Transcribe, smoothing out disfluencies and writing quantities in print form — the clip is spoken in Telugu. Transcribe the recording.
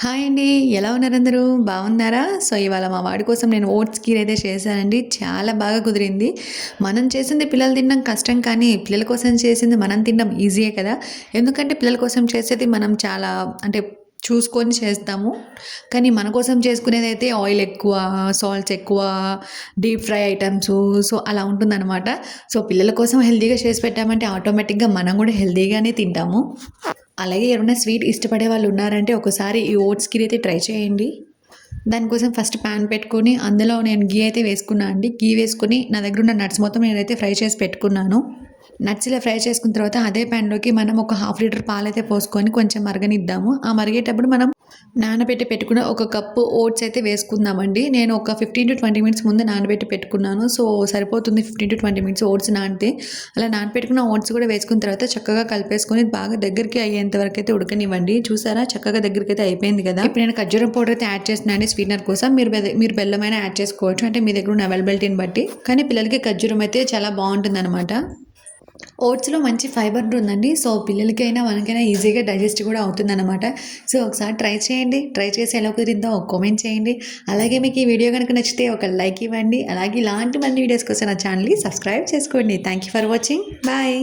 హాయ్ అండి. ఎలా ఉన్నారందరూ? బాగున్నారా? సో, ఇవాళ మా వాడి కోసం నేను ఓట్స్ కీర్ అయితే చేశానండి. చాలా బాగా కుదిరింది. మనం చేసింది పిల్లలు తినడం కష్టం కానీ, పిల్లల కోసం చేసింది మనం తినడం ఈజీయే కదా! ఎందుకంటే పిల్లల కోసం చేసేది మనం చాలా అంటే చూసుకొని చేస్తాము. కానీ మన కోసం చేసుకునేదైతే ఆయిల్ ఎక్కువ, సాల్ట్స్ ఎక్కువ, డీప్ ఫ్రై ఐటెమ్సు సో, అలా ఉంటుందనమాట. సో, పిల్లల కోసం హెల్తీగా చేసి పెట్టామంటే ఆటోమేటిక్‌గా మనం కూడా హెల్తీగానే తింటాము. అలాగే ఎవరైనా స్వీట్ ఇష్టపడే వాళ్ళు ఉన్నారంటే ఒకసారి ఈ ఓట్స్ కీర్ అయితే ట్రై చేయండి. దానికోసం ఫస్ట్ పాన్ పెట్టుకొని అందులో నేను ఘీ అయితే వేసుకున్నా అండి. ఘీ వేసుకొని నా దగ్గర ఉన్న నట్స్ మొత్తం నేనైతే ఫ్రై చేసి పెట్టుకున్నాను. నట్స్ ఇలా ఫ్రై చేసుకున్న తర్వాత అదే ప్యాన్‌లోకి మనం ఒక హాఫ్ లీటర్ పాలైతే పోసుకొని కొంచెం మరగనిద్దాము. ఆ మరిగేటప్పుడు మనం నానబెట్టి పెట్టుకున్న ఒక కప్పు ఓట్స్ అయితే వేసుకుందామండి. నేను ఒక 15-20 మినిట్స్ ముందు నానబెట్టి పెట్టుకున్నాను. సో, సరిపోతుంది 15-20 మినిట్స్ ఓట్స్ నానితే. అలా నానబెట్టుకున్న ఓట్స్ కూడా వేసుకున్న తర్వాత చక్కగా కలిపేసుకొని బాగా దగ్గరికి అయ్యేంత వరకైతే ఉడకనివ్వండి. చూసారా చక్కగా దగ్గరికైతే అయిపోయింది కదా! ఇప్పుడు నేను ఖర్జూరం పౌడర్ అయితే యాడ్ చేస్తున్నాను అండి స్వీటనర్ కోసం. మీరు బెల్లమైనా యాడ్ చేసుకోవచ్చు. అంటే మీ దగ్గర ఉన్న అవైలబిలిటీని బట్టి. కానీ పిల్లలకి ఖర్జూరం అయితే చాలా బావుంటుందనమాట. ఓట్స్‌లో మంచి ఫైబర్ ఉంటుందండి. సో, పిల్లలకైనా, మనకైనా ఈజీగా డైజెస్ట్ కూడా అవుతుందనమాట. సో, ఒకసారి ట్రై చేయండి. ట్రై చేసి ఎలా కుదిరిందో ఒక కామెంట్ చేయండి. అలాగే మీకు ఈ వీడియో గనుక నచ్చితే ఒక లైక్ ఇవ్వండి. అలాగే ఇలాంటి మరిన్ని వీడియోస్ కోసం నా ఛానల్‌ని సబ్స్క్రైబ్ చేసుకోండి. Thank you for watching. Bye.